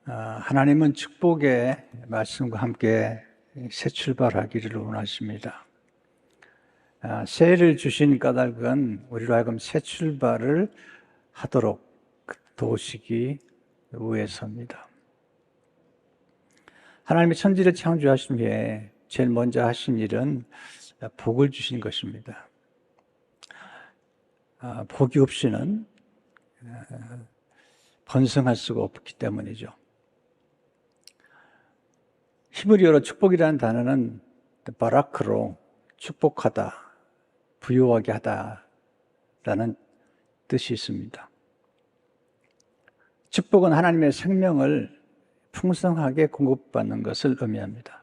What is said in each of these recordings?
하나님은 축복의 말씀과 함께 새 출발하기를 원하십니다. 새해를 주신 까닭은 우리로 하여금 새 출발을 하도록 도우시기 위해서입니다. 하나님이 천지를 창조하신 후에 제일 먼저 하신 일은 복을 주신 것입니다. 복이 없이는 번성할 수가 없기 때문이죠. 히브리어로 축복이라는 단어는 바라크로 축복하다, 부유하게 하다라는 뜻이 있습니다. 축복은 하나님의 생명을 풍성하게 공급받는 것을 의미합니다.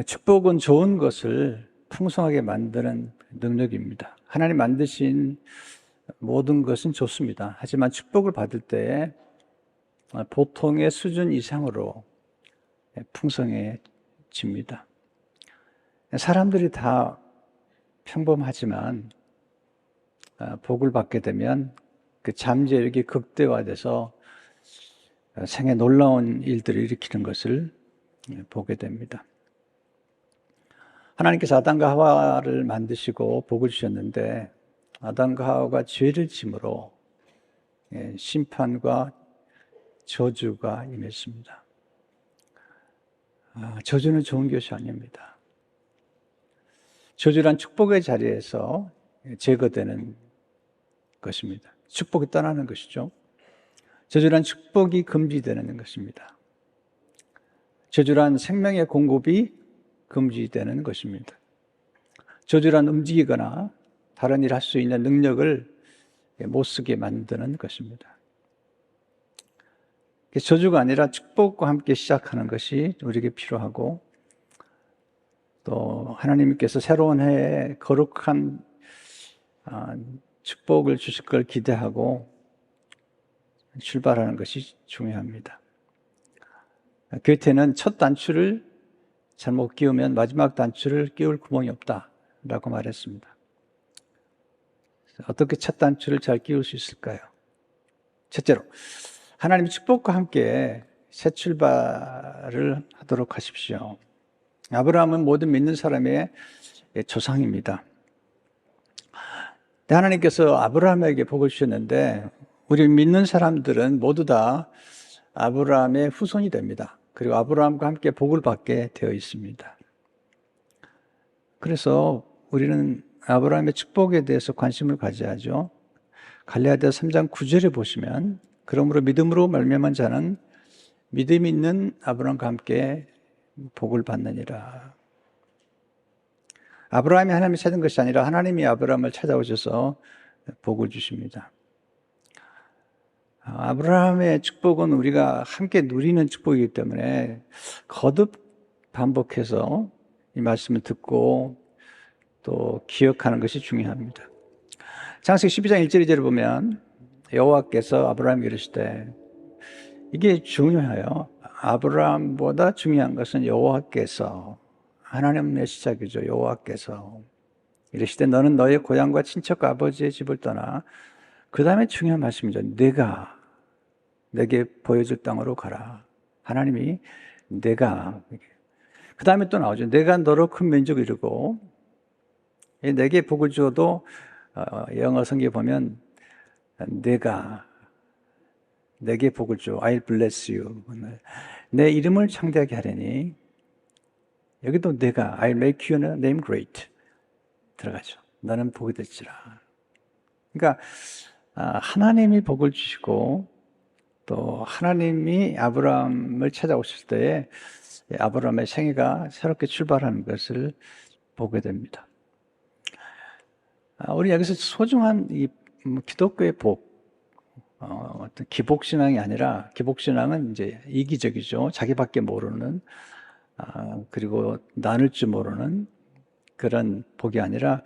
축복은 좋은 것을 풍성하게 만드는 능력입니다. 하나님 만드신 모든 것은 좋습니다. 하지만 축복을 받을 때 보통의 수준 이상으로 풍성해집니다. 사람들이 다 평범하지만 복을 받게 되면 그 잠재력이 극대화돼서 생에 놀라운 일들을 일으키는 것을 보게 됩니다. 하나님께서 아담과 하와를 만드시고 복을 주셨는데 아담과 하와가 죄를 짐으로 심판과 저주가 임했습니다. 저주는 좋은 것이 아닙니다. 저주란 축복의 자리에서 제거되는 것입니다. 축복이 떠나는 것이죠. 저주란 축복이 금지되는 것입니다. 저주란 생명의 공급이 금지되는 것입니다. 저주란 움직이거나 다른 일을 할 수 있는 능력을 못 쓰게 만드는 것입니다. 저주가 아니라 축복과 함께 시작하는 것이 우리에게 필요하고, 또 하나님께서 새로운 해에 거룩한 축복을 주실 걸 기대하고 출발하는 것이 중요합니다. 괴테는 첫 단추를 잘못 끼우면 마지막 단추를 끼울 구멍이 없다라고 말했습니다. 어떻게 첫 단추를 잘 끼울 수 있을까요? 첫째로, 하나님의 축복과 함께 새 출발을 하도록 하십시오. 아브라함은 모든 믿는 사람의 조상입니다. 하나님께서 아브라함에게 복을 주셨는데 우리 믿는 사람들은 모두 다 아브라함의 후손이 됩니다. 그리고 아브라함과 함께 복을 받게 되어 있습니다. 그래서 우리는 아브라함의 축복에 대해서 관심을 가져야죠. 갈라디아 3장 9절에 보시면, 그러므로 믿음으로 말미암은 자는 믿음이 있는 아브라함과 함께 복을 받느니라. 아브라함이 하나님을 찾은 것이 아니라 하나님이 아브라함을 찾아오셔서 복을 주십니다. 아브라함의 축복은 우리가 함께 누리는 축복이기 때문에 거듭 반복해서 이 말씀을 듣고 또 기억하는 것이 중요합니다. 창세기 12장 1절 2절을 보면 여호와께서 아브라함에게 이르시되, 이게 중요해요. 아브라함보다 중요한 것은 여호와께서, 하나님의 시작이죠. 여호와께서 이르시되 너는 너의 고향과 친척과 아버지의 집을 떠나, 그 다음에 중요한 말씀이죠. 내가 내게 보여줄 땅으로 가라. 하나님이 내가, 그 다음에 또 나오죠. 내가 너로 큰 민족을 이루고 내게 복을 주어도 영어 성경에 보면 내가 내게 복을 줘. I'll bless you. 내 이름을 창대하게 하려니, 여기도 내가 I'll make your name great 들어가죠. 너는 복이 될지라. 그러니까 하나님이 복을 주시고 또 하나님이 아브라함을 찾아오실 때에 아브라함의 생애가 새롭게 출발하는 것을 보게 됩니다. 우리 여기서 소중한 이 기독교의 복, 어떤 기복신앙이 아니라, 기복신앙은 이제 이기적이죠. 자기밖에 모르는, 그리고 나눌 줄 모르는 그런 복이 아니라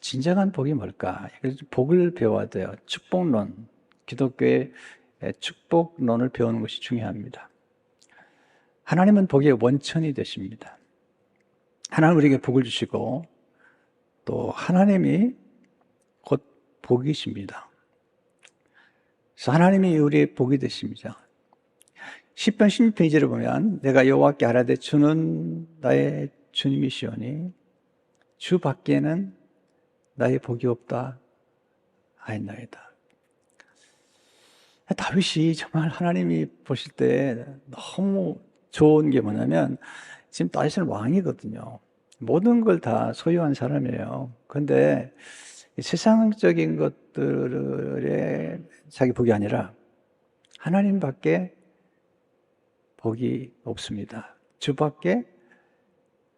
진정한 복이 뭘까? 그래서 복을 배워야 돼요. 축복론, 기독교의 축복론을 배우는 것이 중요합니다. 하나님은 복의 원천이 되십니다. 하나님 우리에게 복을 주시고 또 하나님이 곧 복이십니다. 그래서 하나님이 우리의 복이 되십니다. 시편 16편 2절을 보면 내가 여호와께 아뢰되 주는 나의 주님이시오니 주 밖에는 나의 복이 없다 하였나이다. 다윗이 정말 하나님이 보실 때 너무 좋은 게 뭐냐면 지금 다윗은 왕이거든요. 모든 걸 다 소유한 사람이에요. 그런데 세상적인 것들에 자기 복이 아니라 하나님밖에 복이 없습니다. 주밖에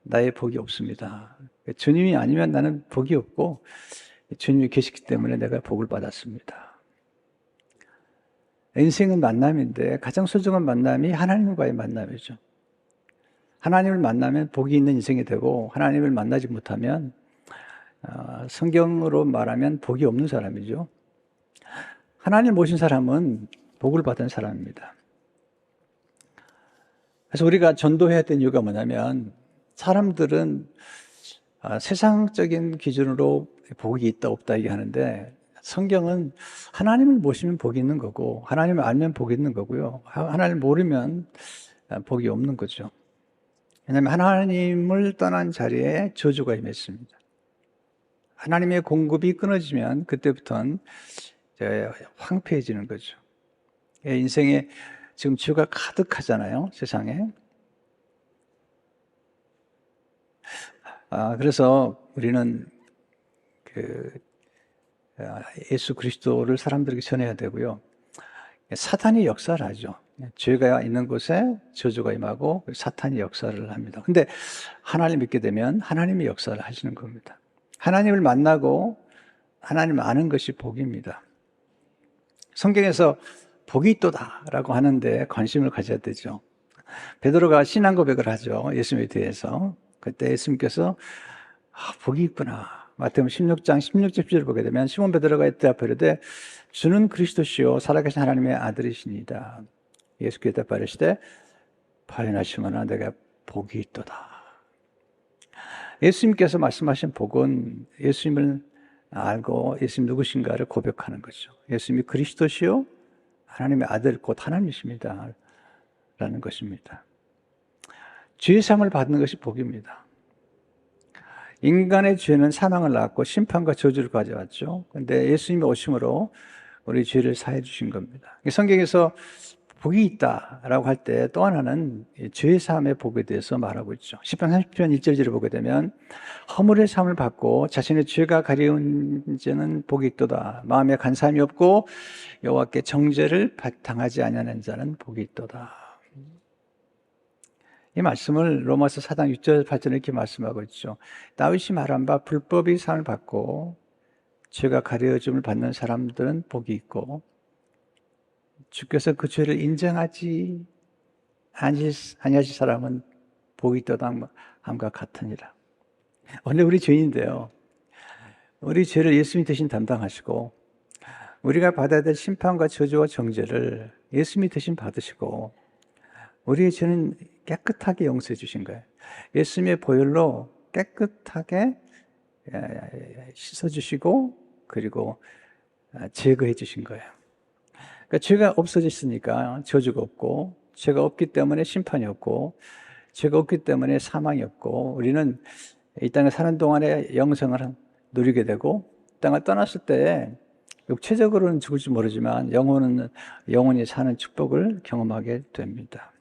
나의 복이 없습니다. 주님이 아니면 나는 복이 없고 주님이 계시기 때문에 내가 복을 받았습니다. 인생은 만남인데 가장 소중한 만남이 하나님과의 만남이죠. 하나님을 만나면 복이 있는 인생이 되고 하나님을 만나지 못하면 성경으로 말하면 복이 없는 사람이죠. 하나님 모신 사람은 복을 받은 사람입니다. 그래서 우리가 전도해야 되는 이유가 뭐냐면 사람들은 세상적인 기준으로 복이 있다 없다 얘기하는데 성경은 하나님을 모시면 복이 있는 거고 하나님을 알면 복이 있는 거고요. 하나님을 모르면 복이 없는 거죠. 왜냐하면 하나님을 떠난 자리에 저주가 임했습니다. 하나님의 공급이 끊어지면 그때부터는 황폐해지는 거죠. 인생에 지금 죄가 가득하잖아요, 세상에. 그래서 우리는 예수 그리스도를 사람들에게 전해야 되고요. 사탄이 역사를 하죠. 죄가 있는 곳에 저주가 임하고 사탄이 역사를 합니다. 근데 하나님 믿게 되면 하나님이 역사를 하시는 겁니다. 하나님을 만나고 하나님을 아는 것이 복입니다. 성경에서 복이 있도다라고 하는데 관심을 가져야 되죠. 베드로가 신앙 고백을 하죠. 예수님에 대해서. 그때 예수님께서 복이 있구나. 마태복음 16장 16절 17절을 보게 되면 시몬 베드로가 대답하되 주는 그리스도시요 살아계신 하나님의 아들이시니이다. 예수께서 대답하시되 바요나 시몬아 내가 복이 있도다. 예수님께서 말씀하신 복은 예수님을 알고 예수님 누구신가를 고백하는 거죠. 예수님이 그리스도시요 하나님의 아들 곧 하나님이십니다 라는 것입니다. 죄 사함을 받는 것이 복입니다. 인간의 죄는 사망을 낳았고 심판과 저주를 가져왔죠. 그런데 예수님이 오심으로 우리 죄를 사해 주신 겁니다. 성경에서 복이 있다라고 할 때 또 하나는 죄 사함의 복에 대해서 말하고 있죠. 시편 30편 1절을 보게 되면 허물의 사함을 받고 자신의 죄가 가려운 자는 복이 있도다. 마음에 간사함이 없고 여호와께 정죄를 당하지 아니하는 자는 복이 있도다. 이 말씀을 로마서 4장 6절 8절에 이렇게 말씀하고 있죠. 다윗이 말한 바 불법의 사함을 받고 죄가 가려짐을 받는 사람들은 복이 있고 주께서 그 죄를 인정하지 아니하실 사람은 복이 있도다 함과 같으니라. 원래 우리 죄인인데요. 우리 죄를 예수님이 대신 담당하시고 우리가 받아야 될 심판과 저주와 정죄를 예수님이 대신 받으시고 우리의 죄는 깨끗하게 용서해 주신 거예요. 예수님의 보혈로 깨끗하게 씻어주시고 그리고 제거해 주신 거예요. 그러니까 죄가 없어졌으니까 저주가 없고 죄가 없기 때문에 심판이 없고 죄가 없기 때문에 사망이 없고 우리는 이 땅에 사는 동안에 영생을 누리게 되고 땅을 떠났을 때 육체적으로는 죽을지 모르지만 영원히 사는 축복을 경험하게 됩니다.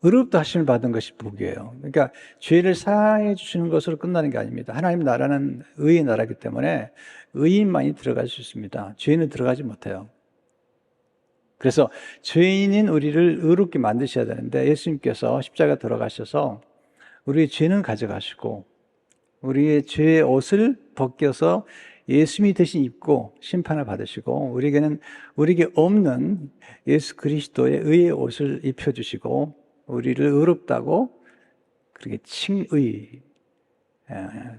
의롭다 하심을 받은 것이 복이에요. 그러니까 죄를 사해 주시는 것으로 끝나는 게 아닙니다. 하나님 나라는 의의 나라이기 때문에 의인만이 들어갈 수 있습니다. 죄인은 들어가지 못해요. 그래서 죄인인 우리를 의롭게 만드셔야 되는데 예수님께서 십자가 돌아가셔서 우리의 죄는 가져가시고 우리의 죄의 옷을 벗겨서 예수님이 대신 입고 심판을 받으시고 우리에게 없는 예수 그리스도의 의의 옷을 입혀주시고 우리를 의롭다고 그렇게 칭의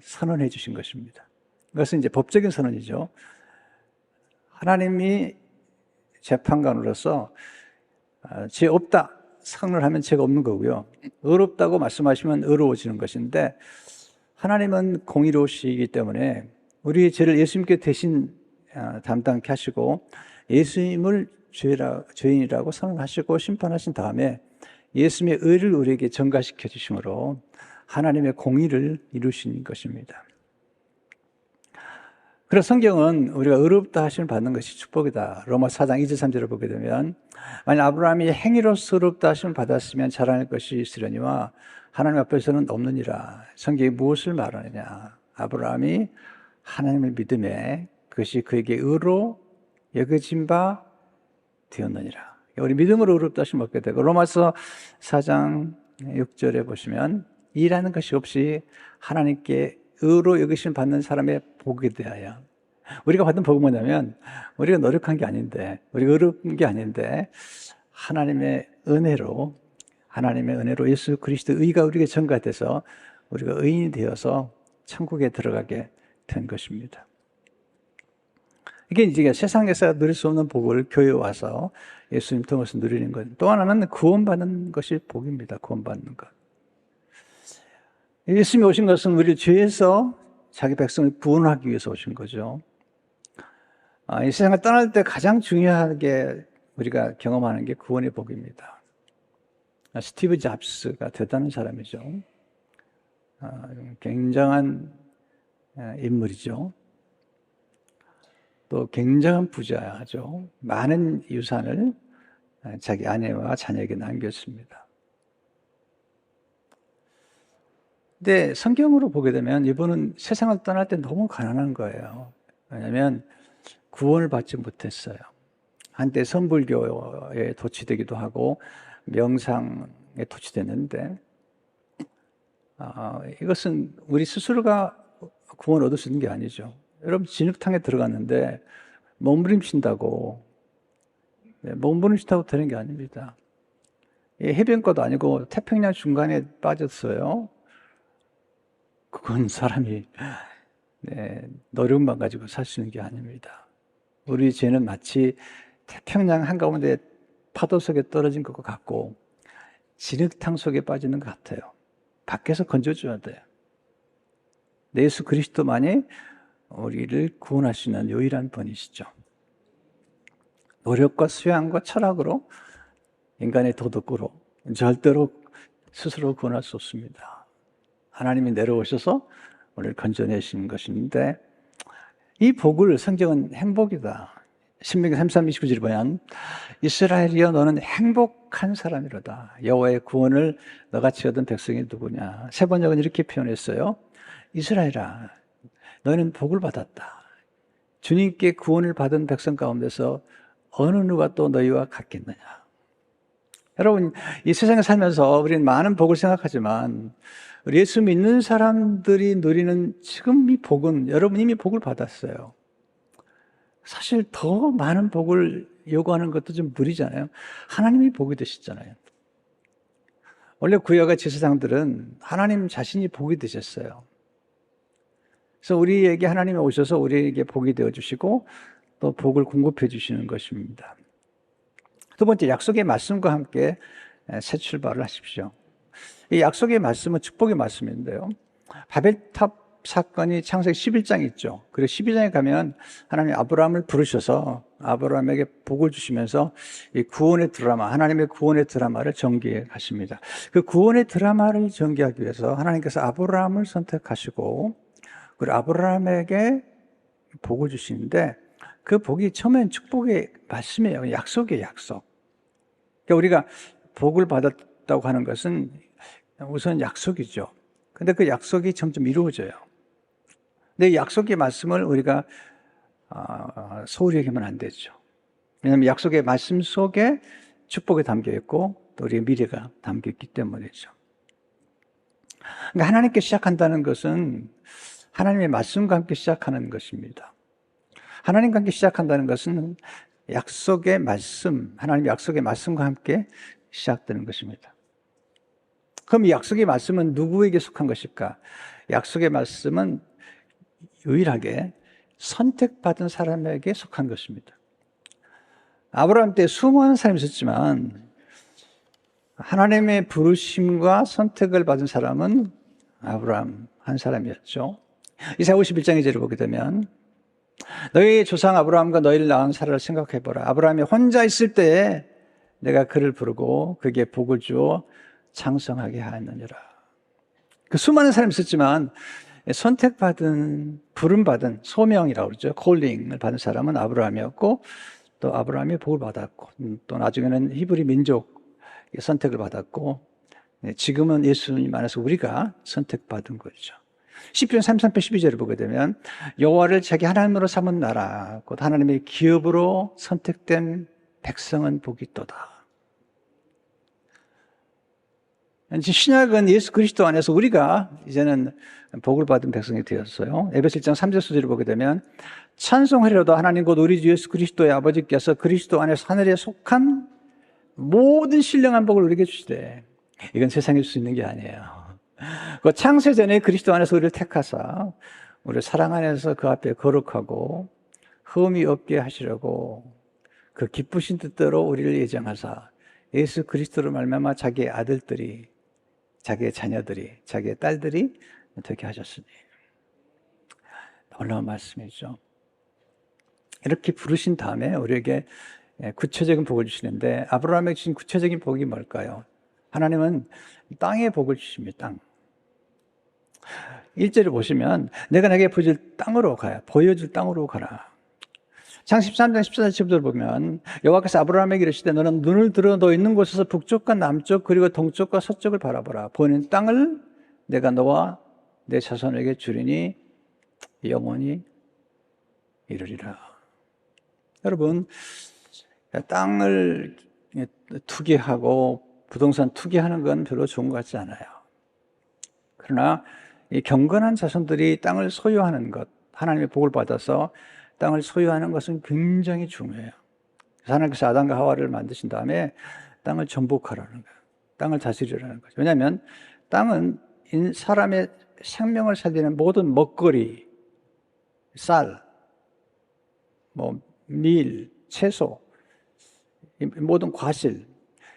선언해 주신 것입니다. 그것은 이제 법적인 선언이죠. 하나님이 재판관으로서 죄 없다 선언하면 죄가 없는 거고요. 의롭다고 말씀하시면 의로워지는 것인데 하나님은 공의로우시기 때문에 우리의 죄를 예수님께 대신 담당케 하시고 예수님을 죄인이라고 선언하시고 심판하신 다음에 예수님의 의를 우리에게 전가시켜 주심으로 하나님의 공의를 이루신 것입니다. 그래서 성경은 우리가 의롭다 하심을 받는 것이 축복이다. 로마 4장 2절 3절을 보게 되면 만약 아브라함이 행위로서 의롭다 하심을 받았으면 자랑할 것이 있으려니와 하나님 앞에서는 없느니라. 성경이 무엇을 말하느냐. 아브라함이 하나님을 믿음에 그것이 그에게 의로 여겨진 바 되었느니라. 우리 믿음으로 의롭다 하심을 얻게 되고 로마서 4장 6절에 보시면 일하는 것이 없이 하나님께 의로 여기심 받는 사람의 복에 대하여 우리가 받은 복은 뭐냐면 우리가 노력한 게 아닌데 우리가 의로운 게 아닌데 하나님의 은혜로 예수 그리스도의 의가 우리에게 전가돼서 우리가 의인이 되어서 천국에 들어가게 된 것입니다. 이게 이제 세상에서 누릴 수 없는 복을 교회에 와서 예수님 통해서 누리는 것. 또 하나는 구원받는 것이 복입니다. 구원받는 것. 예수님이 오신 것은 우리 죄에서 자기 백성을 구원하기 위해서 오신 거죠. 이 세상을 떠날 때 가장 중요하게 우리가 경험하는 게 구원의 복입니다. 스티브 잡스가 대단한 사람이죠. 굉장한 인물이죠. 또 굉장한 부자죠. 많은 유산을 자기 아내와 자녀에게 남겼습니다. 근데 성경으로 보게 되면 이분은 세상을 떠날 때 너무 가난한 거예요. 왜냐하면 구원을 받지 못했어요. 한때 선불교에 도취되기도 하고 명상에 도취됐는데 이것은 우리 스스로가 구원 얻을 수 있는 게 아니죠. 여러분 진흙탕에 들어갔는데 몸부림친다고 되는 게 아닙니다. 해변가도 아니고 태평양 중간에 빠졌어요. 그건 사람이 노력만 가지고 살 수 있는 게 아닙니다. 우리 죄는 마치 태평양 한가운데 파도 속에 떨어진 것 같고 진흙탕 속에 빠지는 것 같아요. 밖에서 건져줘야 돼요. 예수 그리스도만이 우리를 구원할 수 있는 유일한 분이시죠. 노력과 수양과 철학으로 인간의 도덕으로 절대로 스스로 구원할 수 없습니다. 하나님이 내려오셔서 우리를 건져내신 것인데 이 복을 성경은 행복이다. 신명기 33, 29절에 보면 이스라엘이여 너는 행복한 사람이로다. 여호와의 구원을 너같이 얻은 백성이 누구냐. 세 번역은 이렇게 표현했어요. 이스라엘아 너는 복을 받았다. 주님께 구원을 받은 백성 가운데서 어느 누가 또 너희와 같겠느냐. 여러분 이 세상에 살면서 우리는 많은 복을 생각하지만 우리 예수 믿는 사람들이 누리는 지금 이 복은 여러분 이미 복을 받았어요. 사실 더 많은 복을 요구하는 것도 좀 무리잖아요. 하나님이 복이 되시잖아요. 원래 구약의 제사장들은 하나님 자신이 복이 되셨어요. 그래서 우리에게 하나님이 오셔서 우리에게 복이 되어주시고 또 복을 공급해 주시는 것입니다. 두 번째, 약속의 말씀과 함께 새 출발을 하십시오. 이 약속의 말씀은 축복의 말씀인데요. 바벨탑 사건이 창세기 11장에 있죠. 그리고 12장에 가면 하나님 아브라함을 부르셔서 아브라함에게 복을 주시면서 이 구원의 드라마, 하나님의 구원의 드라마를 전개해 가십니다. 그 구원의 드라마를 전개하기 위해서 하나님께서 아브라함을 선택하시고 그리고 아브라함에게 복을 주시는데 그 복이 처음엔 축복의 말씀이에요. 약속이에요, 약속. 그러니까 우리가 복을 받았다고 하는 것은 우선 약속이죠. 근데 그 약속이 점점 이루어져요. 근데 이 약속의 말씀을 우리가 소홀히 여기면 안 되죠. 왜냐하면 약속의 말씀 속에 축복이 담겨 있고 또 우리의 미래가 담겨 있기 때문이죠. 그러니까 하나님께 시작한다는 것은 하나님의 말씀과 함께 시작하는 것입니다. 하나님과 함께 시작한다는 것은 약속의 말씀, 하나님의 약속의 말씀과 함께 시작되는 것입니다. 그럼 이 약속의 말씀은 누구에게 속한 것일까? 약속의 말씀은 유일하게 선택받은 사람에게 속한 것입니다. 아브라함 때 수많은 사람이 있었지만 하나님의 부르심과 선택을 받은 사람은 아브라함 한 사람이었죠. 이사야 51장 2절을 보게 되면 너희 조상 아브라함과 너희를 낳은 사라를 생각해보라. 아브라함이 혼자 있을 때에 내가 그를 부르고 그에게 복을 주어 장성하게 하였느니라. 그 수많은 사람이 있었지만 선택받은, 부름받은, 소명이라고 그러죠. 콜링을 받은 사람은 아브라함이었고, 또 아브라함이 복을 받았고, 또 나중에는 히브리 민족 선택을 받았고, 지금은 예수님 안에서 우리가 선택받은 거죠. 시편 33편 12절을 보게 되면 여호와를 자기 하나님으로 삼은 나라, 곧 하나님의 기업으로 선택된 백성은 복이 있도다. 신약은 예수 그리스도 안에서 우리가 이제는 복을 받은 백성이 되었어요. 에베소 1장 3절 수절을 보게 되면 찬송하리로다 하나님 곧 우리 주 예수 그리스도의 아버지께서 그리스도 안에서 하늘에 속한 모든 신령한 복을 우리에게 주시되, 이건 세상에 줄 수 있는 게 아니에요. 그 창세 전에 그리스도 안에서 우리를 택하사 우리 사랑 안에서 그 앞에 거룩하고 흠이 없게 하시려고 그 기쁘신 뜻대로 우리를 예정하사 예수 그리스도로 말미암아 자기의 아들들이, 자기의 자녀들이, 자기의 딸들이 되게 하셨으니. 놀라운 말씀이죠. 이렇게 부르신 다음에 우리에게 구체적인 복을 주시는데, 아브라함에게 주신 구체적인 복이 뭘까요? 하나님은 땅의 복을 주십니다. 땅. 1절을 보시면 내가 내게 보여줄 땅으로 가야, 보여줄 땅으로 가라. 창세기 13장 14절을 보면 여호와께서 아브라함에게 이르시되 너는 눈을 들어 너 있는 곳에서 북쪽과 남쪽 그리고 동쪽과 서쪽을 바라보라. 보이는 땅을 내가 너와 내 자손에게 주리니 영원히 이르리라. 여러분, 땅을 투기하고 부동산 투기하는 건 별로 좋은 것 같지 않아요. 그러나 이 경건한 자손들이 땅을 소유하는 것, 하나님의 복을 받아서 땅을 소유하는 것은 굉장히 중요해요. 하나님께서 아담과 하와를 만드신 다음에 땅을 정복하라는 거예요. 땅을 다스리라는 거죠. 왜냐하면 땅은 사람의 생명을 살리는 모든 먹거리, 쌀, 밀, 채소, 이 모든 과실,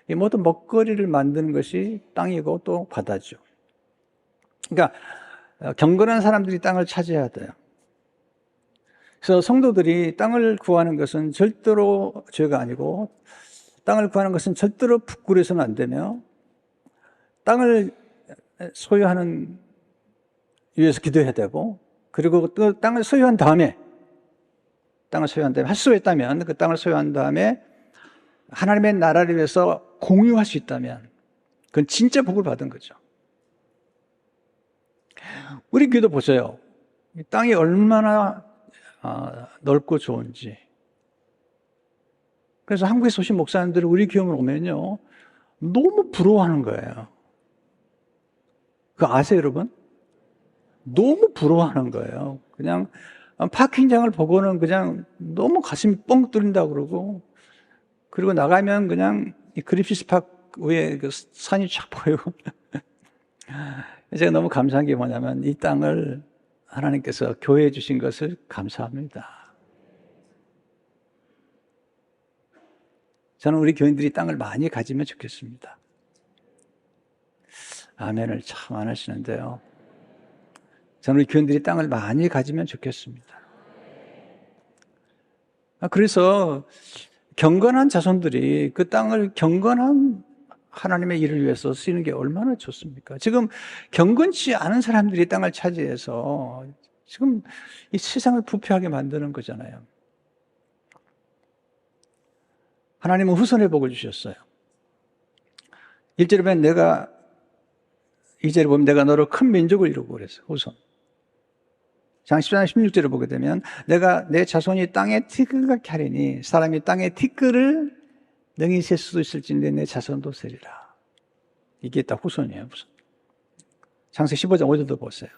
이 모든 먹거리를 만드는 것이 땅이고 또 바다죠. 그러니까 경건한 사람들이 땅을 차지해야 돼요. 그래서 성도들이 땅을 구하는 것은 절대로 죄가 아니고, 땅을 구하는 것은 절대로 부끄러워서는 안 되며, 땅을 소유하는 위해서 기도해야 되고, 그리고 또 땅을 소유한 다음에 할 수 있다면 그 땅을 소유한 다음에 하나님의 나라를 위해서 공유할 수 있다면 그건 진짜 복을 받은 거죠. 우리 교회도 보세요. 이 땅이 얼마나 넓고 좋은지. 그래서 한국에서 오신 목사님들이 우리 교회에 오면요, 너무 부러워하는 거예요. 그거 아세요, 여러분? 너무 부러워하는 거예요. 그냥 파킹장을 보고는 그냥 너무 가슴이 뻥 뚫린다고 그러고, 그리고 나가면 그냥 그리피스 파크 위에 그 산이 쫙 보이고. 제가 너무 감사한 게 뭐냐면 이 땅을 하나님께서 교회에 주신 것을 감사합니다. 저는 우리 교인들이 땅을 많이 가지면 좋겠습니다. 아멘을 참 안 하시는데요. 저는 우리 교인들이 땅을 많이 가지면 좋겠습니다. 그래서 경건한 자손들이 그 땅을 경건한 하나님의 일을 위해서 쓰는 게 얼마나 좋습니까? 지금 경건치 않은 사람들이 땅을 차지해서 지금 이 세상을 부패하게 만드는 거잖아요. 하나님은 후손의 복을 주셨어요. 1절에 보면 2절에 보면 내가 너로 큰 민족을 이루고 그랬어요. 후손. 장 14장 16절을 보게 되면 내가 내 자손이 땅에 티끌 같게 하리니 사람이 땅에 티끌을 능히 셀 수도 있을진데 내 자손도 세리라. 이게 딱 후손이에요, 후손. 창세기 15장 5절도 보세요.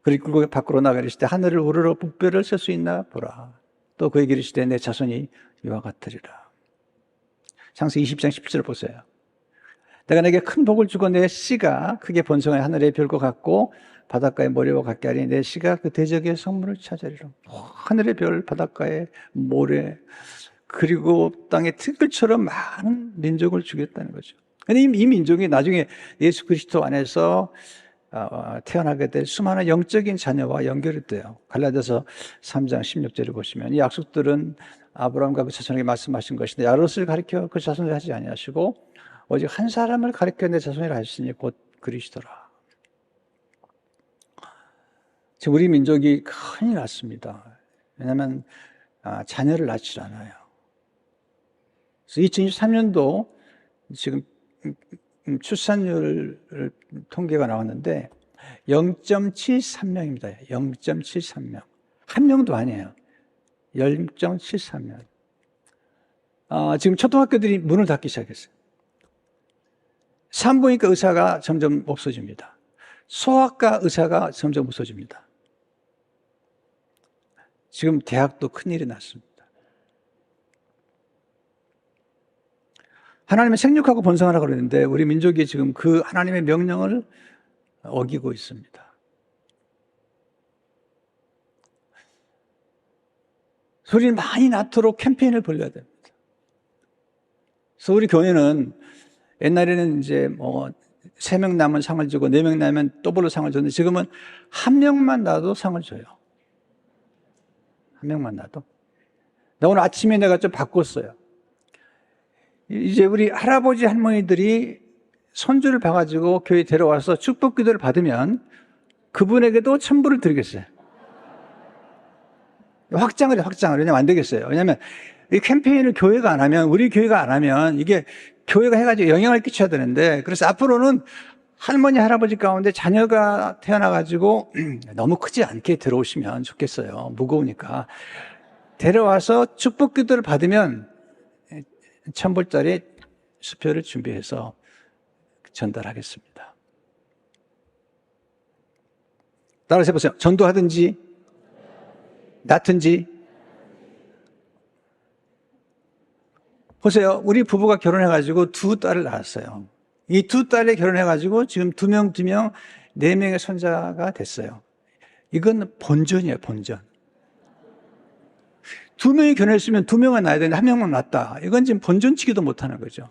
그리고 밖으로 나가 이르시되 하늘을 우러러 북별을 셀 수 있나 보라. 또 그에게 이르시되 내 자손이 이와 같으리라. 창세기 20장 17절 보세요. 내가 내게 큰 복을 주고 내 씨가 크게 번성하여 하늘의 별과 같고 바닷가의 모래와 같게 하리니 내 씨가 그 대적의 성문을 차지하리라. 하늘의 별, 바닷가의 모래, 그리고 땅의 티끌처럼 많은 민족을 주겠다는 거죠. 근데 이 민족이 나중에 예수 그리스도 안에서 태어나게 될 수많은 영적인 자녀와 연결이 돼요. 갈라디아서 3장 16절을 보시면 이 약속들은 아브라함과 그 자손에게 말씀하신 것인데 야롯을 가리켜 그 자손을 하지 아니하시고 오직 한 사람을 가리켜 내 자손이라 하시니 곧 그리스도라. 지금 우리 민족이 큰일 났습니다. 왜냐하면 자녀를 낳지 않아요. 그래서 2023년도 지금 출산율 통계가 나왔는데 0.73명입니다. 0.73명. 한 명도 아니에요. 0.73명. 지금 초등학교들이 문을 닫기 시작했어요. 산부인과 의사가 점점 없어집니다. 소아과 의사가 점점 없어집니다. 지금 대학도 큰일이 났습니다. 하나님의 생육하고 번성하라고 그러는데 우리 민족이 지금 그 하나님의 명령을 어기고 있습니다. 소리를 많이 낳도록 캠페인을 벌려야 됩니다. 그래서 우리 교회는 옛날에는 이제 3명 낳으면 상을 주고 4명 낳으면 더블로 상을 줬는데 지금은 1명만 낳아도 상을 줘요. 1명만 낳아도. 나 오늘 아침에 내가 좀 바꿨어요. 이제 우리 할아버지 할머니들이 손주를 봐가지고 교회에 데려와서 축복 기도를 받으면 그분에게도 천부를 드리겠어요. 확장을. 왜냐면 안 되겠어요. 왜냐면 이 캠페인을 교회가 안 하면, 우리 교회가 안 하면 이게 교회가 해가지고 영향을 끼쳐야 되는데, 그래서 앞으로는 할머니, 할아버지 가운데 자녀가 태어나가지고 너무 크지 않게 들어오시면 좋겠어요. 무거우니까. 데려와서 축복 기도를 받으면 1000불짜리 수표를 준비해서 전달하겠습니다. 따라서 해보세요. 전도하든지, 낳든지. 보세요. 우리 부부가 결혼해가지고 2딸을 낳았어요. 이 2딸이 결혼해가지고 지금 2명, 4명의 손자가 됐어요. 이건 본전이에요, 본전. 2명이 결혼했으면 2명은 낳아야 되는데 1명만 낳았다. 이건 지금 본전치기도 못하는 거죠.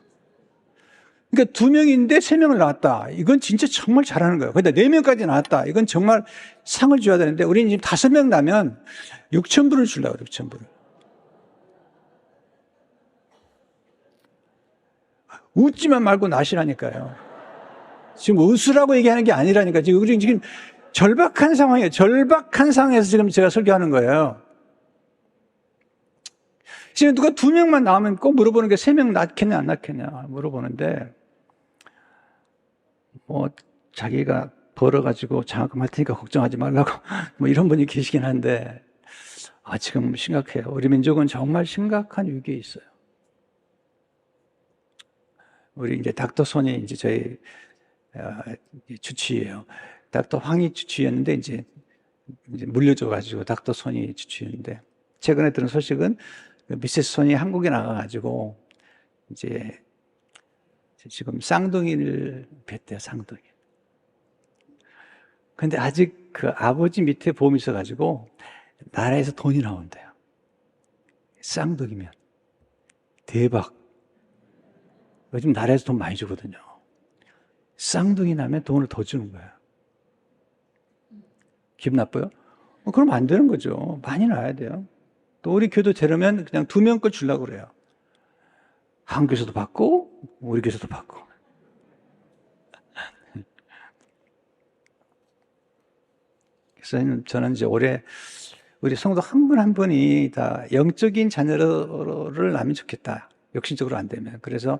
그러니까 2명인데 3명을 낳았다. 이건 진짜 정말 잘하는 거예요. 근데 4명까지 낳았다. 이건 정말 상을 줘야 되는데 우리는 지금 5명 낳으면 6,000불을 주려고 그래요, 6,000불을. 웃지만 말고 나시라니까요. 지금 웃으라고 얘기하는 게 아니라니까. 지금 우리 지금 절박한 상황이에요. 절박한 상황에서 지금 제가 설교하는 거예요. 지금 누가 2명만 나오면 꼭 물어보는 게 3명 낳겠냐 안 낳겠냐 물어보는데 자기가 벌어가지고 장학금 할 테니까 걱정하지 말라고 이런 분이 계시긴 한데 지금 심각해요. 우리 민족은 정말 심각한 위기에 있어요. 우리 이제 닥터 손이 이제 저희 주치의예요. 닥터 황이 주치의였는데 이제 물려줘가지고 닥터 손이 주치의인데 최근에 들은 소식은 미세스 손이 한국에 나가가지고 이제 지금 쌍둥이를 뵀대요, 쌍둥이. 근데 아직 그 아버지 밑에 보험이 있어가지고 나라에서 돈이 나온대요. 쌍둥이면. 대박. 요즘 나라에서 돈 많이 주거든요. 쌍둥이 나면 돈을 더 주는 거예요. 기분 나빠요? 그럼 안 되는 거죠. 많이 나야 돼요. 또 우리 교도 되려면 그냥 2명 걸 주려고 그래요. 한 교회에서도 받고 우리 교회에서도 받고. 그래서 저는 이제 올해 우리 성도 한 분 한 분이 다 영적인 자녀를 낳으면 좋겠다. 욕심적으로 안 되면. 그래서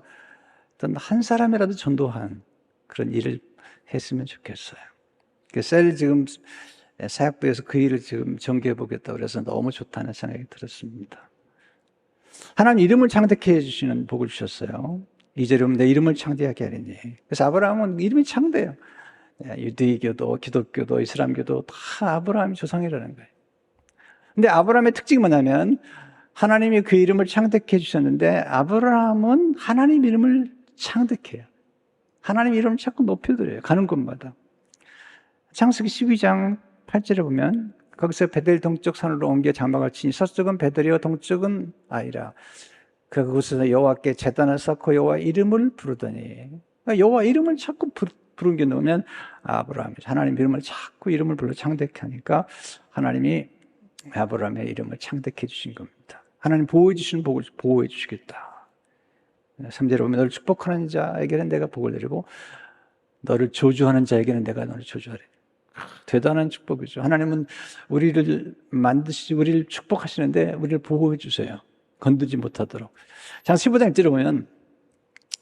어떤 한 사람이라도 전도한 그런 일을 했으면 좋겠어요. 셀 지금 사역부에서 그 일을 지금 전개해 보겠다고 그래서 너무 좋다는 생각이 들었습니다. 하나님 이름을 창대케 해주시는 복을 주셨어요. 이제름 내 이름을 창대하게 하리니. 그래서 아브라함은 이름이 창대해요. 유대교도 기독교도 이슬람교도 다 아브라함이 조상이라는 거예요. 근데 아브라함의 특징이 뭐냐면 하나님이 그 이름을 창대케 해주셨는데 아브라함은 하나님 이름을 창대해요. 하나님 이름을 자꾸 높여드려요. 가는 곳마다. 창세기 12장 8절에 보면 거기서 베델 동쪽 산으로 옮겨 장막을 치니 서쪽은 베델이요 동쪽은 아이라. 그곳에서 여호와께 제단을 쌓고 여호와 이름을 부르더니 여호와 이름을 자꾸 부른 게 넣으면 아브라함, 하나님 이름을 자꾸 이름을 불러 창대케 하니까 하나님이 아브라함의 이름을 창대케 해주신 겁니다. 하나님 보호해 주시는 복을 보호해 주시겠다. 3절에 보면 너를 축복하는 자에게는 내가 복을 내리고 너를 저주하는 자에게는 내가 너를 저주하리. 대단한 축복이죠. 하나님은 우리를 만드시지 우리를 축복하시는데 우리를 보호해 주세요. 건드지 못하도록. 창세기 15장 1절에 보면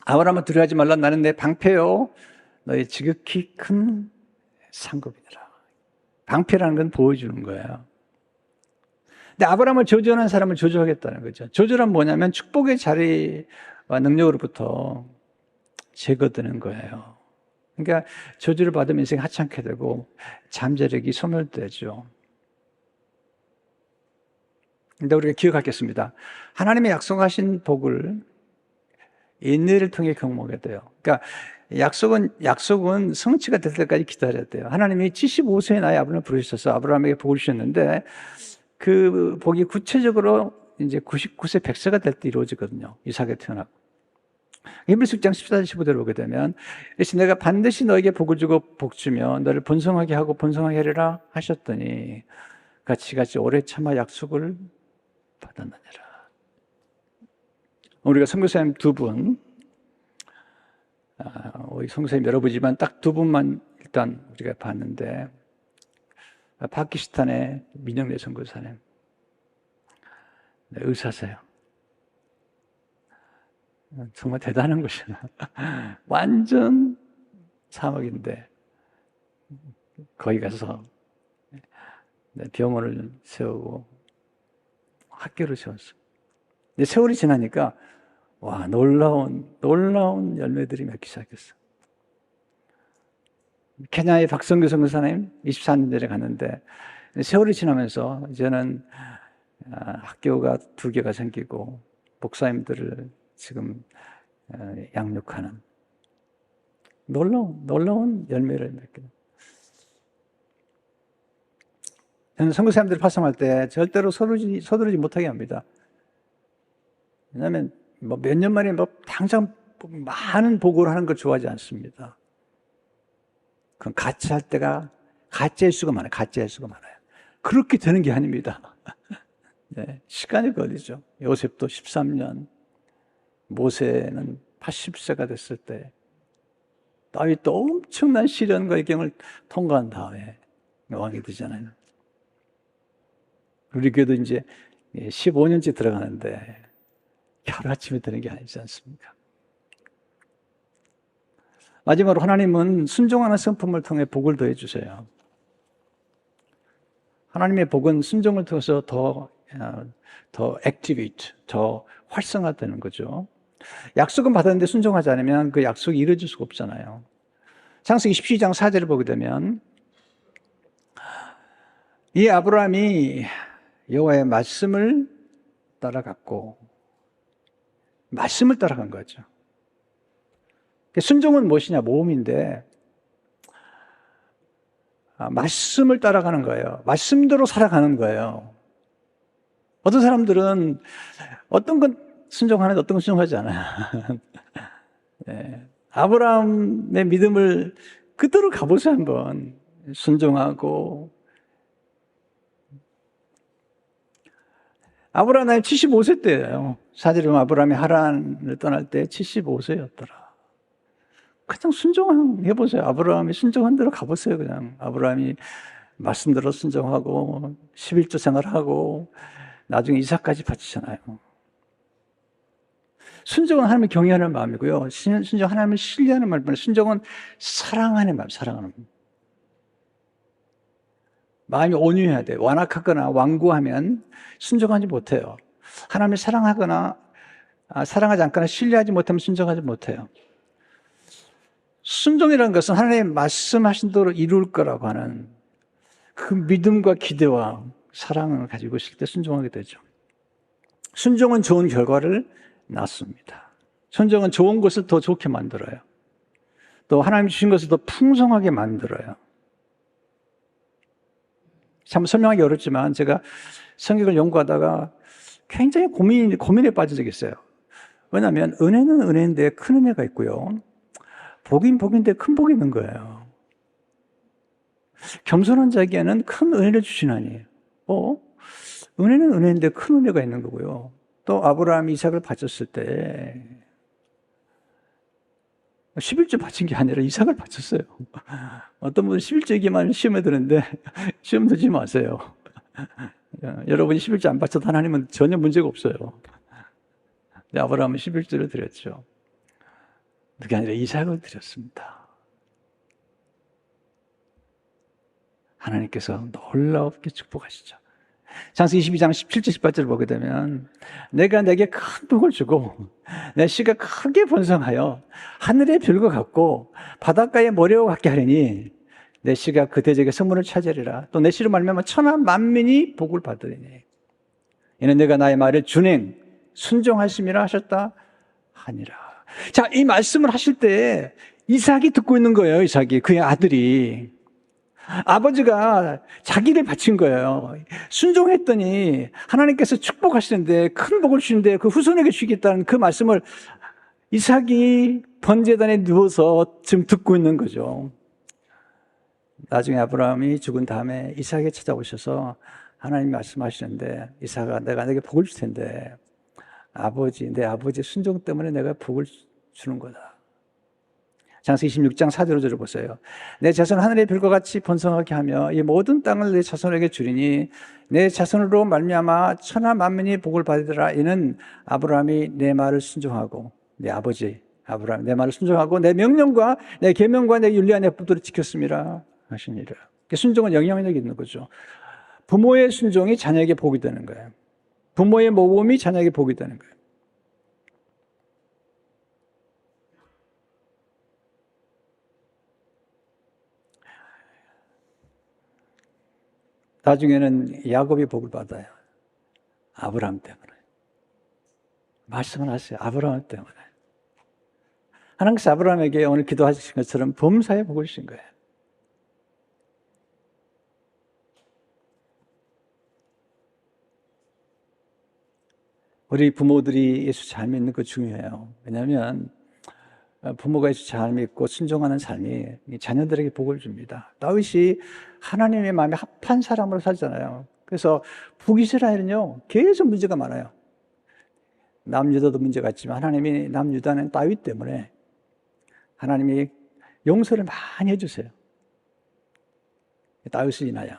아브라함아 두려워하지 말라. 나는 내 방패요 너의 지극히 큰 상급이니라. 방패라는 건 보여주는 거예요. 근데 아브라함을 저주하는 사람을 저주하겠다는 거죠. 저주란 뭐냐면 축복의 자리와 능력으로부터 제거되는 거예요. 그러니까 저주를 받으면 인생이 하찮게 되고 잠재력이 소멸되죠. 근데 우리가 기억하겠습니다. 하나님의 약속하신 복을 인내를 통해 경험하게 돼요. 그러니까 약속은 성취가 될 때까지 기다려야 돼요. 하나님이 75세의 나이 아브라함을 부르셔서 아브라함에게 복을 주셨는데 그 복이 구체적으로 이제 99세 100세가 될 때 이루어지거든요. 이삭이 태어나고. 히브리서 6장 14절 15절을 보게 되면 내가 반드시 너에게 복을 주고 복주며 너를 번성하게 하고 번성하게 하리라 하셨더니 같이 오래 참아 약속을 받았느니라. 우리가 선교사님 두 분, 우리 선교사님 여러 분이지만 딱 두 분만 일단 우리가 봤는데 파키스탄의 민영래 선교사님 의사세요. 정말 대단한 것이야. 완전 사막인데 거기 가서 병원을 세우고 학교를 세웠어. 근데 세월이 지나니까 와 놀라운 열매들이 맺기 시작했어. 케냐의 박성규 선교사님 24년 전에 갔는데 세월이 지나면서 이제는 학교가 2개가 생기고 목사님들을 지금 양육하는 놀라운 열매를 맺게 됩니다. 저는 선교사님들 파송할 때 절대로 서두르지 못하게 합니다. 왜냐하면 몇 년 만에 당장 많은 보고를 하는 걸 좋아하지 않습니다. 그건 가짜일 때가 가짜일 수가 많아요. 그렇게 되는 게 아닙니다. 네, 시간이 걸리죠. 요셉도 13년, 모세는 80세가 됐을 때 다윗도 엄청난 시련과 역경을 통과한 다음에 왕이 되잖아요. 우리 교회도 이제 15년째 들어가는데 하루아침에 되는 게 아니지 않습니까? 마지막으로 하나님은 순종하는 성품을 통해 복을 더해 주세요. 하나님의 복은 순종을 통해서 더 액티베이트, 더 활성화되는 거죠. 약속은 받았는데 순종하지 않으면 그 약속이 이루어질 수가 없잖아요. 창세기 22장 4절을 보게 되면 이 아브라함이 여호와의 말씀을 따라갔고 말씀을 따라간 거죠. 순종은 무엇이냐? 모험인데 말씀을 따라가는 거예요. 말씀대로 살아가는 거예요. 어떤 사람들은 어떤 건 순종하는데 어떤 건 순종하지 않아요. 네. 아브라함의 믿음을 그대로 가보세요. 한번 순종하고 아브라함 나이 75세 때예요. 사실은 아브라함이 하란을 떠날 때 75세였더라. 그냥 순종해보세요. 아브라함이 순종한 대로 가보세요. 그냥 아브라함이 말씀대로 순종하고 11조 생활하고 나중에 이삭까지 바치잖아요. 순종은 하나님을 경외하는 마음이고요. 순종 하나님을 신뢰하는 마음이고 순종은 사랑하는 마음, 사랑하는 마음. 마음이 온유해야 돼요. 완악하거나 완고하면 순종하지 못해요. 하나님을 사랑하거나 사랑하지 않거나 신뢰하지 못하면 순종하지 못해요. 순종이라는 것은 하나님 말씀하신 대로 이룰 거라고 하는 그 믿음과 기대와 사랑을 가지고 있을 때 순종하게 되죠. 순종은 좋은 결과를 낳습니다. 순종은 좋은 것을 더 좋게 만들어요. 또 하나님 주신 것을 더 풍성하게 만들어요. 참 설명하기 어렵지만 제가 성경을 연구하다가 굉장히 고민에 빠진 적이 있어요. 왜냐하면 은혜는 은혜인데 큰 은혜가 있고요. 복인 복인데 큰 복이 있는 거예요. 겸손한 자에게는 큰 은혜를 주신 하나님. 은혜는 은혜인데 큰 은혜가 있는 거고요. 또 아브라함이 이삭을 바쳤을 때 11조 바친 게 아니라 이삭을 바쳤어요. 어떤 분은 11조기만 시험에 드는데 시험 들지 마세요. 여러분이 11조 안 바쳐도 하나님은 전혀 문제가 없어요. 아브라함은 11조를 드렸죠. 그게 아니라 이삭을 드렸습니다. 하나님께서 놀랍게 축복하시죠. 창세기 22장 17절 18절을 보게 되면 내가 내게 큰 복을 주고 내 씨가 크게 번성하여 하늘의 별과 같고 바닷가의 모래와 같게 하리니 내 씨가 그 대적의 성문을 차지하리라. 또 내 씨로 말미암아 천하 만민이 복을 받으리니 이는 내가 나의 말을 준행 순종하심이라 하셨다 하니라. 자, 이 말씀을 하실 때 이삭이 듣고 있는 거예요. 이삭이, 그의 아들이. 아버지가 자기를 바친 거예요. 순종했더니 하나님께서 축복하시는데 큰 복을 주시는데 그 후손에게 주시겠다는 그 말씀을 이삭이 번제단에 누워서 지금 듣고 있는 거죠. 나중에 아브라함이 죽은 다음에 이삭이 찾아오셔서 하나님이 말씀하시는데 이삭아, 내가 내게 복을 줄 텐데 내 아버지 순종 때문에 내가 복을 주는 거다. 창세기 26장 4절 5절을 보세요. 내 자손 하늘의 별과 같이 번성하게 하며 이 모든 땅을 내 자손에게 주리니 내 자손으로 말미암아 천하 만민이 복을 받으리라. 이는 아브라함이 내 말을 순종하고 내 아버지 아브라함이 내 말을 순종하고 내 명령과 내 계명과 내 윤리와 내 법도를 지켰음이라 하시니라. 순종은 영향력이 있는 거죠. 부모의 순종이 자녀에게 복이 되는 거예요. 부모의 모범이 자녀에게 복이 되는 거예요. 나중에는 야곱이 복을 받아요. 아브라함 때문에. 말씀을 하세요. 아브라함 때문에. 하나님께서 아브라함에게 오늘 기도하신 것처럼 범사에 복을 주신 거예요. 우리 부모들이 예수 잘 믿는 거 중요해요. 왜냐하면 부모가 예수 잘 믿고 순종하는 삶이 자녀들에게 복을 줍니다. 다윗이 하나님의 마음에 합한 사람으로 살잖아요. 그래서 북이스라엘은요 계속 문제가 많아요. 남유다도 문제가 있지만 하나님이 남유다는 다윗 때문에 하나님이 용서를 많이 해주세요. 다윗을 인하여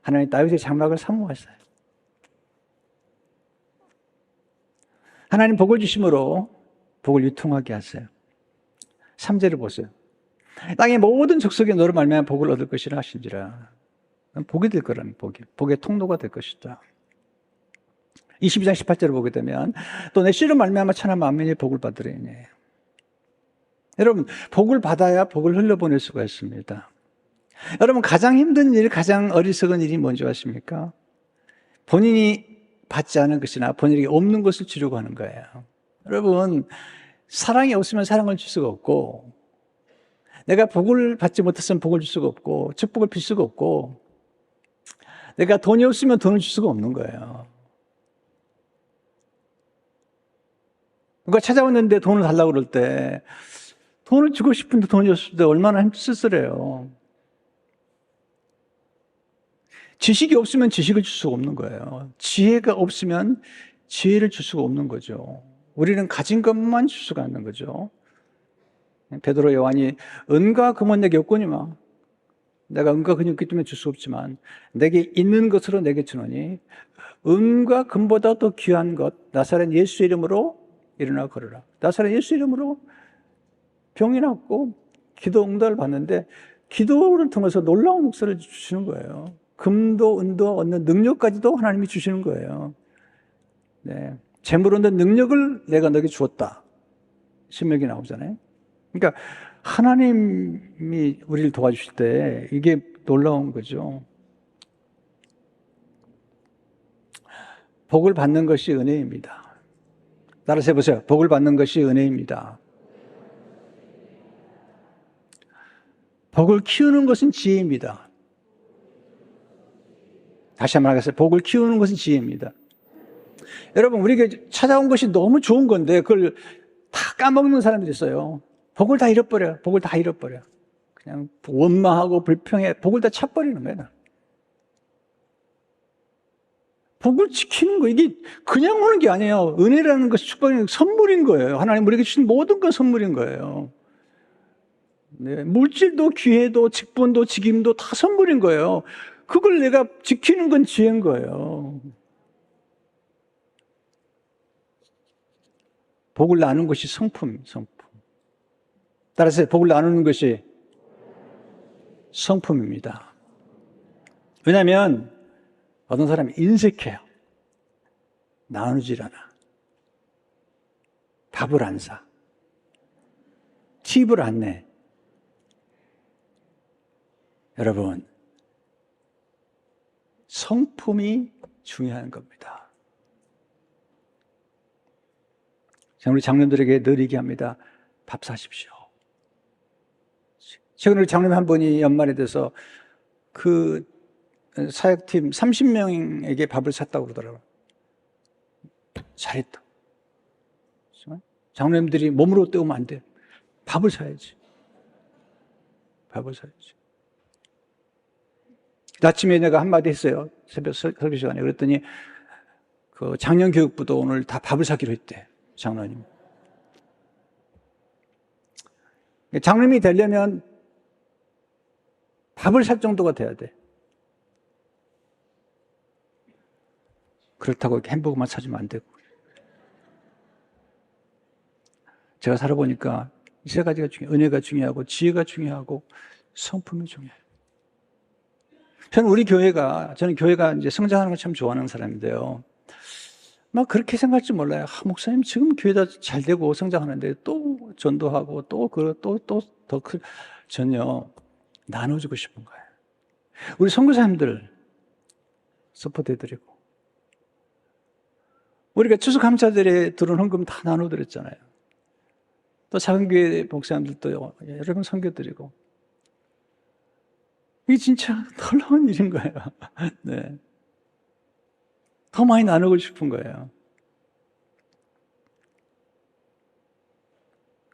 하나님 다윗의 장막을 사모하셨어요. 하나님 복을 주심으로 복을 유통하게 하세요. 3절을 보세요. 땅의 모든 족속이 너로 말미암아 복을 얻을 것이라 하신지라. 복이 될 거라는 복의 통로가 될 것이다. 22장 18절을 보게 되면 또 내 씨로 말미암아 천하 만민이 복을 받으리니. 여러분, 복을 받아야 복을 흘려보낼 수가 있습니다. 여러분, 가장 힘든 일, 가장 어리석은 일이 뭔지 아십니까? 본인이 받지 않은 것이나 본인에게 없는 것을 주려고 하는 거예요. 여러분, 사랑이 없으면 사랑을 줄 수가 없고, 내가 복을 받지 못했으면 복을 줄 수가 없고, 축복을 빌 수가 없고, 내가 돈이 없으면 돈을 줄 수가 없는 거예요. 누가 찾아왔는데 돈을 달라고 그럴 때, 돈을 주고 싶은데 돈이 없을 때 얼마나 쓸쓸해요. 지식이 없으면 지식을 줄 수가 없는 거예요. 지혜가 없으면 지혜를 줄 수가 없는 거죠. 우리는 가진 것만 줄 수가 없는 거죠. 베드로 요한이 은과 금은 내게 없거니와 내가 은과 금이 없기 때문에 줄 수 없지만 내게 있는 것으로 내게 주노니 은과 금보다 더 귀한 것 나사렛 예수 이름으로 일어나 걸으라. 나사렛 예수 이름으로 병이 낫고 기도 응답을 받는데 기도를 통해서 놀라운 목소리를 주시는 거예요. 금도 은도 얻는 능력까지도 하나님이 주시는 거예요. 네. 재물 얻는 능력을 내가 너에게 주었다. 신명기 나오잖아요. 그러니까 하나님이 우리를 도와주실 때 이게 놀라운 거죠. 복을 받는 것이 은혜입니다. 따라서 해보세요. 복을 받는 것이 은혜입니다. 복을 키우는 것은 지혜입니다. 다시 한번 하겠습니다. 복을 키우는 것은 지혜입니다. 여러분, 우리에게 찾아온 것이 너무 좋은 건데 그걸 다 까먹는 사람들이 있어요. 복을 다 잃어버려. 복을 다 잃어버려. 그냥 원망하고 불평해. 복을 다 차버리는 거예요. 복을 지키는 거, 이게 그냥 오는 게 아니에요. 은혜라는 것이 축복이 선물인 거예요. 하나님 우리에게 주신 모든 건 선물인 거예요. 네, 물질도 기회도 직분도 직임도 다 선물인 거예요. 그걸 내가 지키는 건 지혜인 거예요. 복을 나누는 것이 성품. 따라서 복을 나누는 것이 성품입니다. 왜냐하면 어떤 사람이 인색해요. 나누질 않아. 밥을 안 사. 팁을 안 내. 여러분, 성품이 중요한 겁니다. 우리 장로들에게 늘 얘기합니다. 밥 사십시오. 최근에 우리 장로님 한 분이 연말에 돼서 그 사역팀 30명에게 밥을 샀다고 그러더라고요. 잘했다. 장로님들이 몸으로 때우면 안 돼. 밥을 사야지. 밥을 사야지. 아침에 내가 한마디 했어요. 새벽 설교 시간에. 그랬더니 그 장년교육부도 오늘 다 밥을 사기로 했대. 장로님. 장로님이 되려면 밥을 살 정도가 돼야 돼. 그렇다고 햄버거만 사주면 안 되고. 제가 살아보니까 이 세 가지가 중요해요. 은혜가 중요하고 지혜가 중요하고 성품이 중요해요. 저는 교회가 이제 성장하는 걸 참 좋아하는 사람인데요. 막 그렇게 생각할 줄 몰라요. 목사님 지금 교회가 잘 되고 성장하는데 또 전도하고 더 전혀 나눠주고 싶은 거예요. 우리 선교사님들 서포트해드리고 우리가 추수감사절에 들어온 헌금 다 나눠드렸잖아요. 또 작은 교회 목사님들도 여러 번 섬겨드리고 이게 진짜 놀라운 일인 거예요. 네. 더 많이 나누고 싶은 거예요.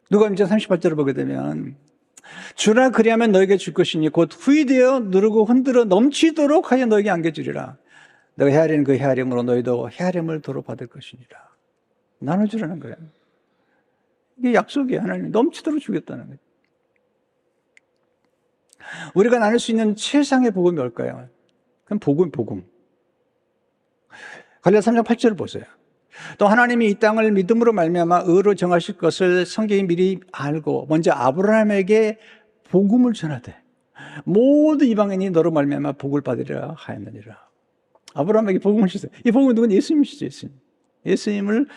누가복음 38절을 보게 되면 주라 그리하면 너에게 줄 것이니 곧 후이되어 누르고 흔들어 넘치도록 하여 너에게 안겨주리라. 너가 헤아리는 그 헤아림으로 너희도 헤아림을 도로 받을 것이니라. 나눠주라는 거예요. 이게 약속이에요. 하나님 넘치도록 주겠다는 거예요. 우리가 나눌 수 있는 최상의 복음이 뭘까요? 그럼 복음. 갈라디아 3장 8절을 보세요. 또 하나님이 이 땅을 믿음으로 말미암아 의로 정하실 것을 성경이 미리 알고 먼저 아브라함에게 복음을 전하되 모든 이방인이 너로 말미암아 복을 받으리라 하였느니라. 아브라함에게 복음을 주세요. 이 복음은 누군? 예수님이시죠. 예수님을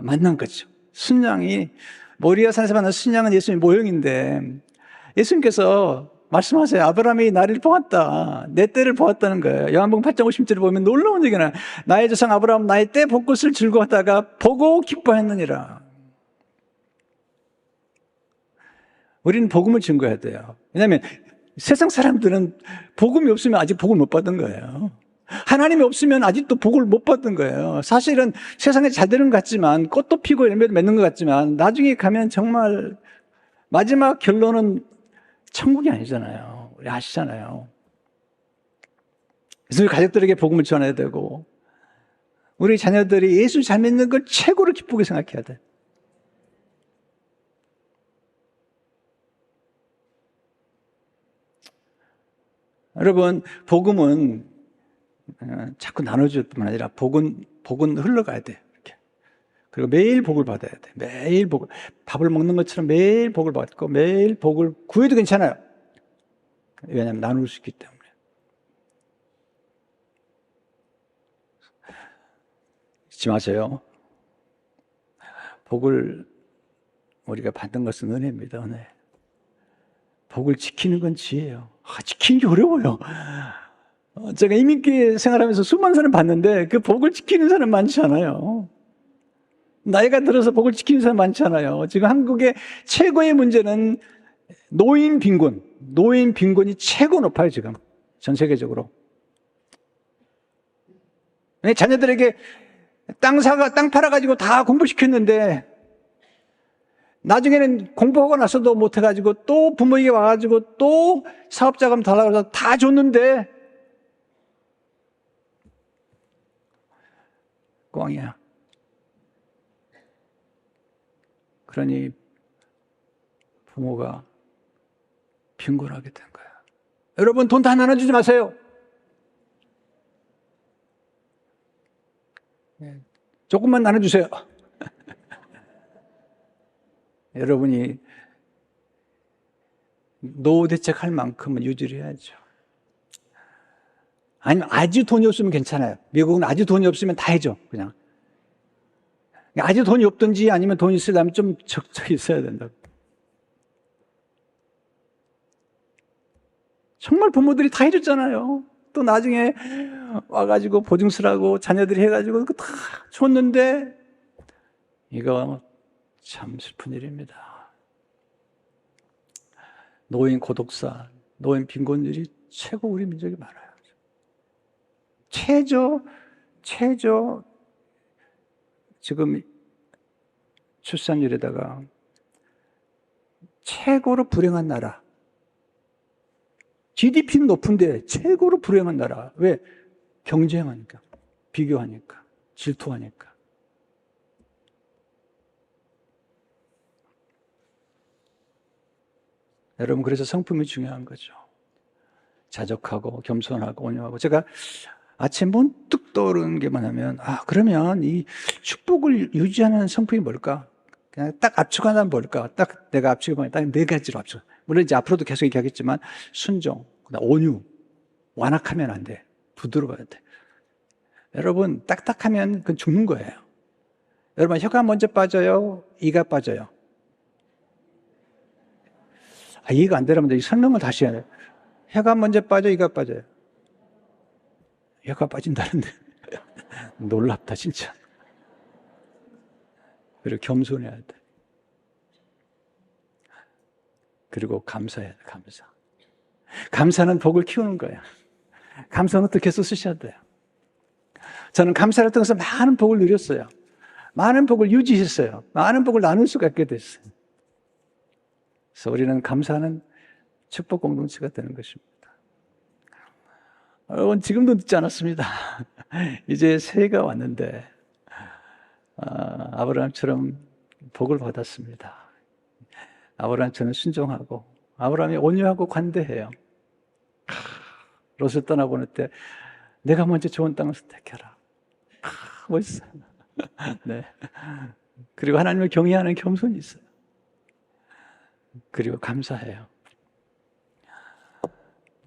만난 거죠. 순양이 모리아산에서 만난 순양은 예수님 모형인데 예수님께서 말씀하세요. 아브라함이 나를 보았다. 내 때를 보았다는 거예요. 요한복음 8장 50절을 보면 놀라운 얘기는 나의 조상 아브라함 나의 때 볼 것을 즐거워하다가 보고 기뻐했느니라. 우리는 복음을 증거해야 돼요. 왜냐하면 세상 사람들은 복음이 없으면 아직 복을 못 받은 거예요. 하나님이 없으면 아직도 복을 못 받은 거예요. 사실은 세상에 잘 되는 것 같지만 꽃도 피고 열매도 맺는 것 같지만 나중에 가면 정말 마지막 결론은 천국이 아니잖아요. 우리 아시잖아요. 그래서 우리 가족들에게 복음을 전해야 되고 우리 자녀들이 예수 잘 믿는 걸 최고로 기쁘게 생각해야 돼. 여러분, 복음은 자꾸 나눠줄 뿐만 아니라 복은 흘러가야 돼. 이렇게. 그리고 매일 복을 받아야 돼. 매일 복을. 밥을 먹는 것처럼 매일 복을 받고 매일 복을 구해도 괜찮아요. 왜냐하면 나눌 수 있기 때문에. 잊지 마세요. 복을 우리가 받는 것은 은혜입니다. 은혜. 복을 지키는 건 지혜예요. 지키는 게 어려워요. 제가 이민교회 생활하면서 수많은 사람 봤는데 그 복을 지키는 사람 많지 않아요. 나이가 들어서 복을 지키는 사람 많지 않아요. 지금 한국의 최고의 문제는 노인 빈곤. 노인 빈곤이 최고 높아요, 지금. 전 세계적으로. 자녀들에게 땅 팔아가지고 다 공부시켰는데 나중에는 공부하고 나서도 못해가지고 또 부모에게 와가지고 또 사업자금 달라고 해서 다 줬는데 꽝이야. 그러니 부모가 빈곤하게 된 거야. 여러분, 돈 다 나눠주지 마세요. 조금만 나눠주세요. 여러분이 노후 대책할 만큼은 유지를 해야죠. 아니면 아주 돈이 없으면 괜찮아요. 미국은 아주 돈이 없으면 다 해줘, 그냥. 아주 돈이 없든지 아니면 돈이 있으려면 좀 적절히 있어야 된다고. 정말 부모들이 다 해줬잖아요. 또 나중에 와가지고 보증서라고 자녀들이 해가지고 다 줬는데 이거 참 슬픈 일입니다. 노인 고독사, 노인 빈곤율이 최고 우리 민족이 많아요. 최저 지금 출산율에다가 최고로 불행한 나라. GDP는 높은데 최고로 불행한 나라. 왜? 경쟁하니까, 비교하니까, 질투하니까. 여러분, 그래서 성품이 중요한 거죠. 자적하고 겸손하고 온유하고. 제가 아침에 문득 떠오르는 게 뭐냐면, 그러면 이 축복을 유지하는 성품이 뭘까? 그냥 딱 압축하면 뭘까? 딱 내가 압축해보면 딱 네 가지로 압축. 물론 이제 앞으로도 계속 얘기하겠지만, 순종, 그다음 온유, 완악하면 안 돼. 부드러워야 돼. 여러분, 딱딱하면 그건 죽는 거예요. 여러분, 혀가 먼저 빠져요? 이가 빠져요? 이해가 안 되려면 이 설명을 다시 해야 돼요. 혀가 먼저 빠져, 이가 빠져요? 혀가 빠진다는데. 놀랍다, 진짜. 그리고 겸손해야 돼. 그리고 감사해야 돼, 감사. 감사는 복을 키우는 거예요. 감사는 어떻게 해서 쓰셔야 돼요. 저는 감사를 통해서 많은 복을 누렸어요. 많은 복을 유지했어요. 많은 복을 나눌 수가 있게 됐어요. 그래서 우리는 감사하는 축복 공동체가 되는 것입니다. 여러분, 지금도 늦지 않았습니다. 이제 새해가 왔는데 아브라함처럼 복을 받았습니다. 아브라함처럼 순종하고 아브라함이 온유하고 관대해요. 롯을 떠나보낼 때 내가 먼저 좋은 땅을 선택해라. 멋있어요. 네. 그리고 하나님을 경외하는 겸손이 있어요. 그리고 감사해요.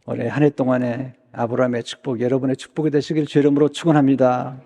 올해 한 해 동안에 아브라함의 축복, 여러분의 축복이 되시길 주 이름으로 축원합니다.